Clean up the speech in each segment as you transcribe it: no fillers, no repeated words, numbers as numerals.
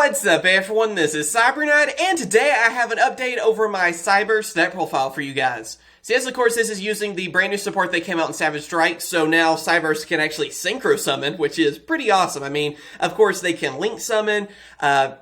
What's up everyone, this is Cyberknight, and today I have an update over my Cyberse Deck Profile for you guys. So yes, of course, this is using the brand new support that came out in Savage Strike, so now Cyberse can actually Synchro summon, which is pretty awesome. I mean, of course, they can Link summon,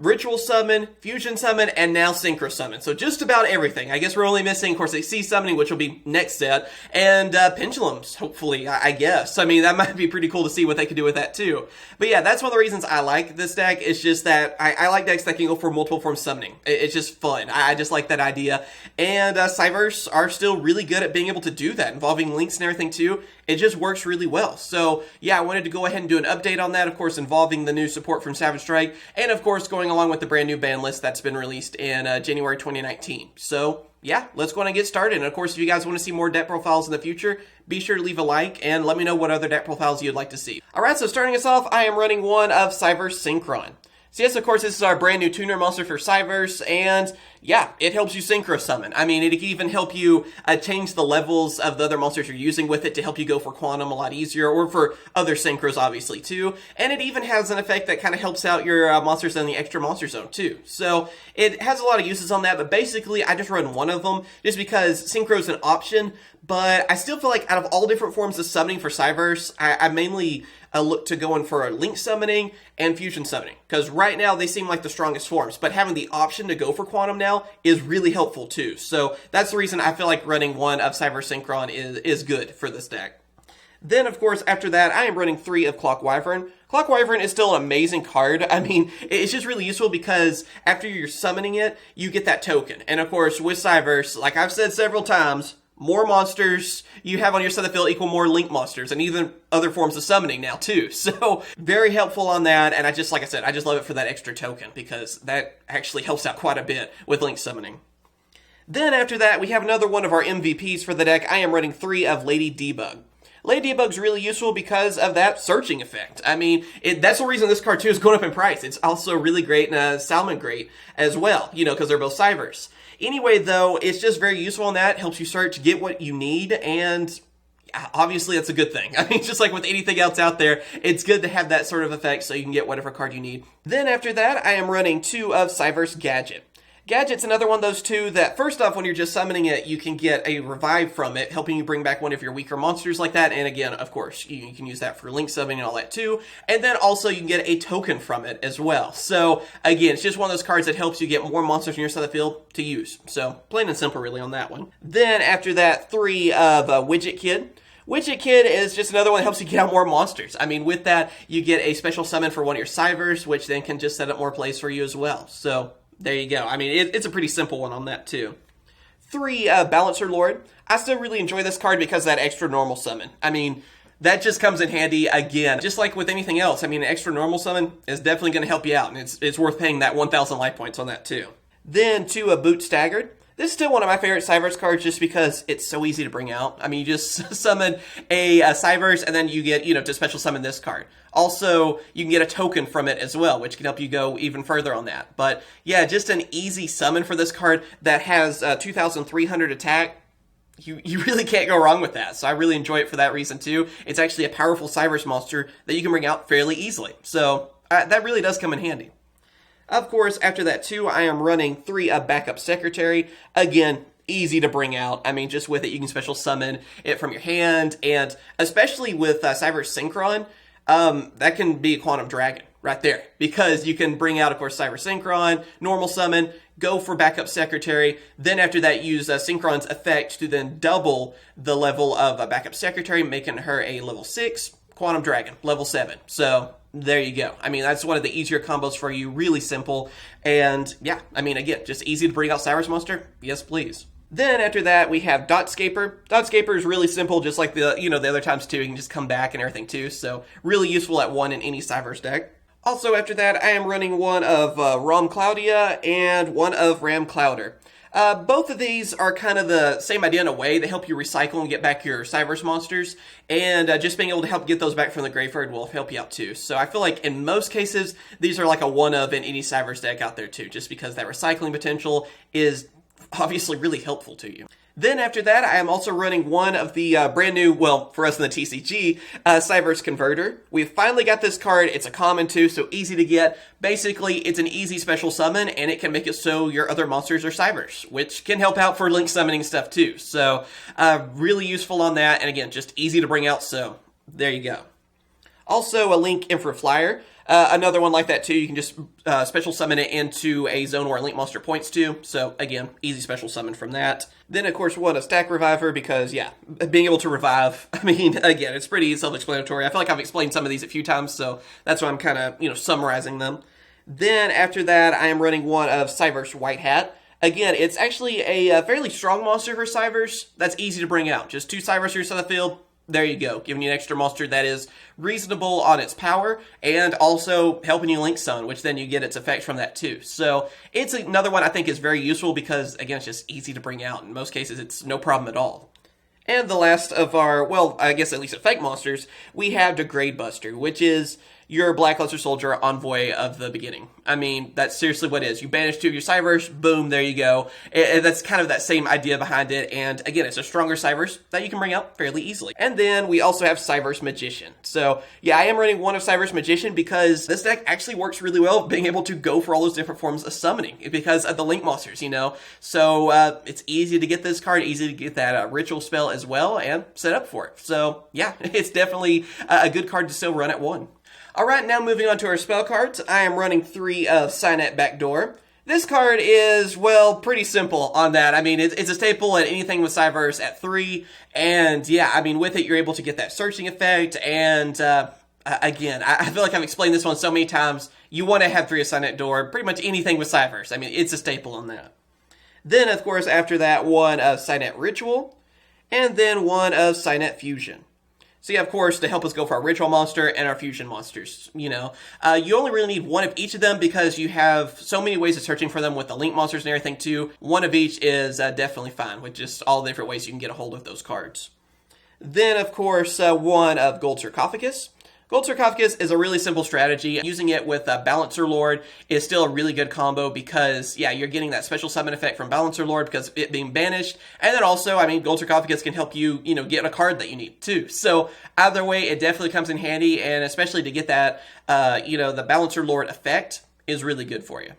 Ritual summon, Fusion summon, and now Synchro summon. So just about everything. I guess we're only missing, of course, AC summoning, which will be next set, and Pendulums, hopefully, I guess. I mean, that might be pretty cool to see what they could do with that too. But yeah, that's one of the reasons I like this deck. It's just that I like decks that can go for multiple form summoning. It's just fun. I just like that idea. And Cyberse are still really good at being able to do that, involving links and everything too. It just works really well. So yeah, I wanted to go ahead and do an update on that, of course, involving the new support from Savage Strike, and of course, going along with the brand new ban list that's been released in January 2019. So yeah, let's go on and get started. And of course, if you guys want to see more deck profiles in the future, be sure to leave a like and let me know what other deck profiles you'd like to see. Alright, so starting us off, I am running one of Cyberse Synchro. So yes, of course, this is our brand new tuner monster for Cyberse, and yeah, it helps you Synchro summon. I mean, it can even help you change the levels of the other monsters you're using with it to help you go for Quantum a lot easier, or for other Synchros, obviously, too. And it even has an effect that kind of helps out your monsters in the extra monster zone, too. So it has a lot of uses on that, but basically, I just run one of them, just because Synchro is an option, but I still feel like out of all different forms of summoning for Cyberse, I mainly look to going for Link summoning and Fusion summoning, because right now they seem like the strongest forms, but having the option to go for Quantum now is really helpful too. So that's the reason I feel like running one of Cyberse Synchro is good for this deck. Then, of course, after that, I am running 3 of Clock Wyvern. Clock Wyvern is still an amazing card. I mean, it's just really useful because after you're summoning it, you get that token. And of course, with Cyberse, like I've said several times, more monsters you have on your side of the field equal more Link monsters, and even other forms of summoning now too. So very helpful on that, and like I said, I just love it for that extra token, because that actually helps out quite a bit with Link summoning. Then after that, we have another one of our MVPs for the deck. I am running 3 of Lady Debug. Lady Debug's really useful because of that searching effect. I mean, that's the reason this card too is going up in price. It's also really great and Salmon great as well, you know, because they're both Cyberse. Anyway, though, it's just very useful in that. It helps you search, get what you need, and obviously that's a good thing. I mean, just like with anything else out there, it's good to have that sort of effect so you can get whatever card you need. Then after that, I am running 2 of Cyberse Gadget. Gadget's another one of those two that, first off, when you're just summoning it, you can get a revive from it, helping you bring back one of your weaker monsters like that. And again, of course, you can use that for Link summoning and all that too. And then also you can get a token from it as well. So again, it's just one of those cards that helps you get more monsters on your side of the field to use. So plain and simple really on that one. Then after that, 3 of Widget Kid. Widget Kid is just another one that helps you get out more monsters. I mean, with that, you get a special summon for one of your Cyberse, which then can just set up more plays for you as well. So there you go. I mean, it's a pretty simple one on that too. 3 Balancer Lord. I still really enjoy this card because of that extra normal summon. I mean, that just comes in handy again. Just like with anything else, I mean, an extra normal summon is definitely going to help you out, and it's worth paying that 1,000 life points on that too. Then 2 Boot Staggered. This is still one of my favorite Cyberse cards just because it's so easy to bring out. I mean, you just summon a Cyberse and then you get, to special summon this card. Also, you can get a token from it as well, which can help you go even further on that. But yeah, just an easy summon for this card that has 2,300 attack. You really can't go wrong with that. So I really enjoy it for that reason too. It's actually a powerful Cyberse monster that you can bring out fairly easily. So that really does come in handy. Of course, after that too, I am running 3 of Backup Secretary. Again, easy to bring out. I mean, just with it, you can special summon it from your hand, and especially with Cyberse Synchro, that can be a Quantum Dragon right there, because you can bring out, of course, Cyberse Synchro, normal summon, go for Backup Secretary, then after that use Synchron's effect to then double the level of Backup Secretary, making her a level 6 Quantum Dragon, level 7. So there you go. I mean, that's one of the easier combos for you, really simple, and yeah, I mean, again, just easy to bring out Cyberse monster, yes please. Then after that, we have Dotscaper. Dotscaper is really simple, just like the other times too. You can just come back and everything too, so really useful at 1 in any Cyberse deck. Also after that, I am running 1 of Ram Claudia and 1 of Ram Clouder. Both of these are kind of the same idea in a way. They help you recycle and get back your Cyberse monsters, and just being able to help get those back from the graveyard will help you out too. So I feel like in most cases, these are like a one of in any Cyberse deck out there too, just because that recycling potential is obviously really helpful to you. Then after that, I am also running one of the brand new, well, for us in the TCG, Cyberse Converter. We've finally got this card. It's a common too, so easy to get. Basically, it's an easy special summon, and it can make it so your other monsters are Cyberse, which can help out for link summoning stuff too. So, really useful on that, and again, just easy to bring out, so there you go. Also, a Link Infra Flyer. Another one like that too. You can just special summon it into a zone where a Link monster points to. So again, easy special summon from that. Then of course, what, a Stack Reviver, because yeah, being able to revive, I mean, again, it's pretty self-explanatory. I feel like I've explained some of these a few times, so that's why I'm kind of, summarizing them. Then after that, I am running one of Cyberse White Hat. Again, it's actually a fairly strong monster for Cyberse. That's easy to bring out. Just 2 Cyberse on the field. There you go, giving you an extra monster that is reasonable on its power, and also helping you link summon, which then you get its effect from that too. So it's another one I think is very useful because, again, it's just easy to bring out. In most cases, it's no problem at all. And the last of our, well, I guess at least effect monsters, we have Degrade Buster, which is your Blackluster Soldier Envoy of the beginning. I mean, that's seriously what it is. You banish 2 of your Cyberse, boom, there you go. That's kind of that same idea behind it, and again, it's a stronger Cyberse that you can bring out fairly easily. And then we also have Cyberse Magician. So, yeah, I am running one of Cyberse Magician because this deck actually works really well being able to go for all those different forms of summoning because of the Link monsters, So, it's easy to get this card, easy to get that Ritual spell as well, and set up for it. So, yeah, it's definitely a good card to still run at 1. Alright, now moving on to our spell cards, I am running 3 of Signet Backdoor. This card is, well, pretty simple on that. I mean, it's a staple at anything with Cyberse at 3, and yeah, I mean, with it, you're able to get that searching effect, and again, I feel like I've explained this one so many times. You want to have 3 of Signet Door, pretty much anything with Cyberse. I mean, it's a staple on that. Then, of course, after that, 1 of Signet Ritual, and then 1 of Signet Fusion. So yeah, of course, to help us go for our Ritual monster and our Fusion monsters, you only really need 1 of each of them because you have so many ways of searching for them with the Link monsters and everything too. 1 of each is definitely fine with just all the different ways you can get a hold of those cards. Then, of course, 1 of Gold Sarcophagus. Gold Sarcophagus is a really simple strategy. Using it with Balancer Lord is still a really good combo because, yeah, you're getting that special summon effect from Balancer Lord because of it being banished. And then also, I mean, Gold Sarcophagus can help you, get a card that you need too. So either way, it definitely comes in handy, and especially to get that, the Balancer Lord effect is really good for you.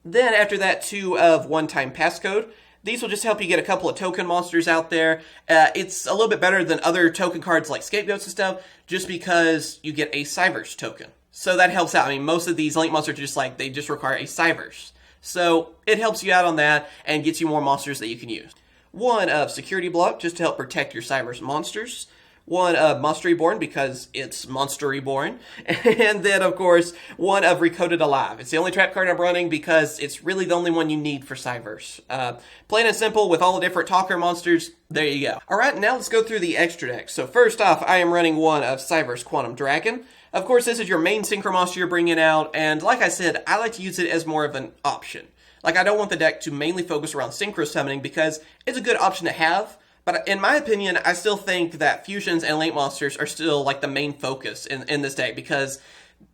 Then after that, 2 of One-Time Passcode. These will just help you get a couple of token monsters out there. It's a little bit better than other token cards like Scapegoats and stuff, just because you get a Cyberse token. So that helps out. I mean, most of these Link monsters are just like, they just require a Cyberse. So it helps you out on that and gets you more monsters that you can use. 1 of Security Block, just to help protect your Cyberse monsters. 1 of Monster Reborn, because it's Monster Reborn. And then, of course, 1 of Recoded Alive. It's the only trap card I'm running because it's really the only one you need for Cyberse. Plain and simple, with all the different talker monsters, there you go. Alright, now let's go through the extra decks. So first off, I am running 1 of Cyberse Quantum Dragon. Of course, this is your main Synchro monster you're bringing out, and like I said, I like to use it as more of an option. Like, I don't want the deck to mainly focus around Synchro summoning because it's a good option to have. But in my opinion, I still think that Fusions and Link monsters are still like the main focus in this deck because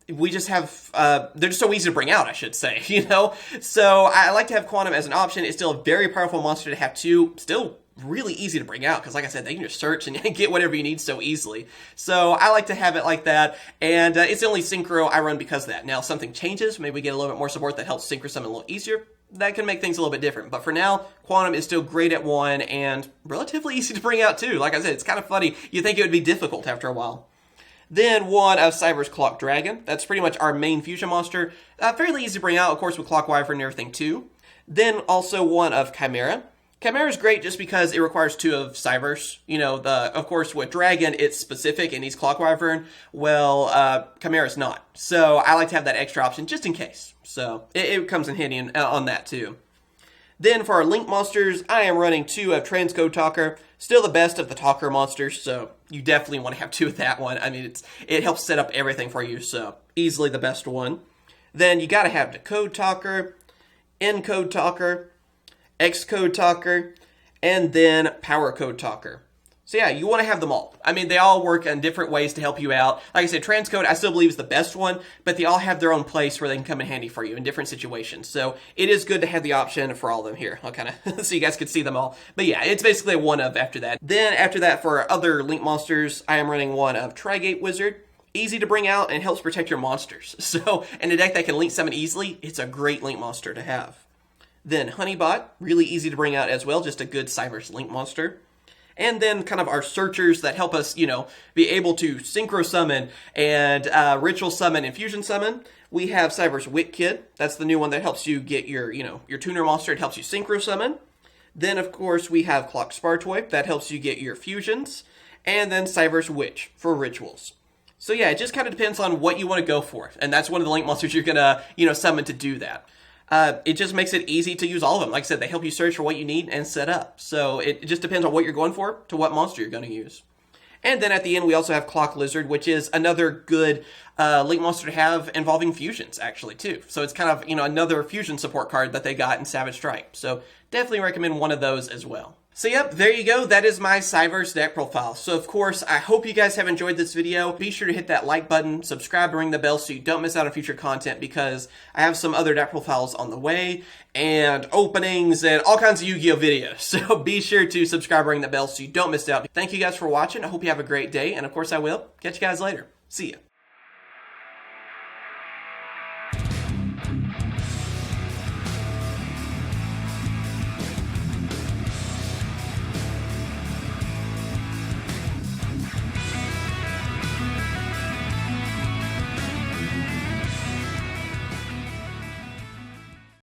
we just have, they're just so easy to bring out, I should say, So I like to have Quantum as an option. It's still a very powerful monster to have too. Still really easy to bring out because, like I said, they can just search and get whatever you need so easily. So I like to have it like that, and it's the only Synchro I run because of that. Now, if something changes, maybe we get a little bit more support that helps Synchro summon a little easier. That can make things a little bit different. But for now, Quantum is still great at 1 and relatively easy to bring out too. Like I said, it's kind of funny. You think it would be difficult after a while. Then 1 of Cyberse Clock Dragon. That's pretty much our main fusion monster. Fairly easy to bring out, of course, with Clock Wyvern and everything too. Then also 1 of Chimera. Chimera is great just because it requires 2 of Cyberse. Of course, with Dragon, it's specific and needs Clock Wyvern. Well, Chimera's not. So I like to have that extra option just in case. So it comes in handy on that too. Then for our Link monsters, I am running 2 of Transcode Talker. Still the best of the Talker monsters, so you definitely want to have 2 of that one. I mean, it helps set up everything for you, so easily the best one. Then you gotta have the Code Talker, Encode Talker, Xcode Talker, and then Power Code Talker. So yeah, you want to have them all. I mean, they all work in different ways to help you out. Like I said, transcode I still believe is the best one, but they all have their own place where they can come in handy for you in different situations. So it is good to have the option for all of them here. I'll kind of, so you guys can see them all. But yeah, it's basically a one of after that. Then after that, for other Link monsters, I am running one of Trigate Wizard. Easy to bring out and helps protect your monsters. So in a deck that can Link summon easily, it's a great Link monster to have. Then Honeybot, really easy to bring out as well, just a good Cyberse Link monster. And then kind of our searchers that help us, you know, be able to synchro summon and ritual summon and fusion summon. We have Cyberse Wit Kid. That's the new one that helps you get your, you know, your tuner monster. It helps you synchro summon. Then, of course, we have Clock Spartoy. That helps you get your fusions. And then Cyberse Witch for rituals. So yeah, it just kind of depends on what you want to go for. And that's one of the Link monsters you're going to, you know, summon to do that. It just makes it easy to use all of them. Like I said, they help you search for what you need and set up. So it just depends on what you're going for to what monster you're going to use. And then at the end, we also have Clock Lizard, which is another good Link monster to have involving fusions, actually, too. So it's kind of, you know, another fusion support card that they got in Savage Strike. So definitely recommend one of those as well. So yep, there you go. That is my Cyberse deck profile. So of course, I hope you guys have enjoyed this video. Be sure to hit that like button, subscribe, and ring the bell so you don't miss out on future content, because I have some other deck profiles on the way and openings and all kinds of Yu-Gi-Oh videos. So be sure to subscribe, and ring the bell so you don't miss out. Thank you guys for watching. I hope you have a great day, and of course I will. Catch you guys later. See ya.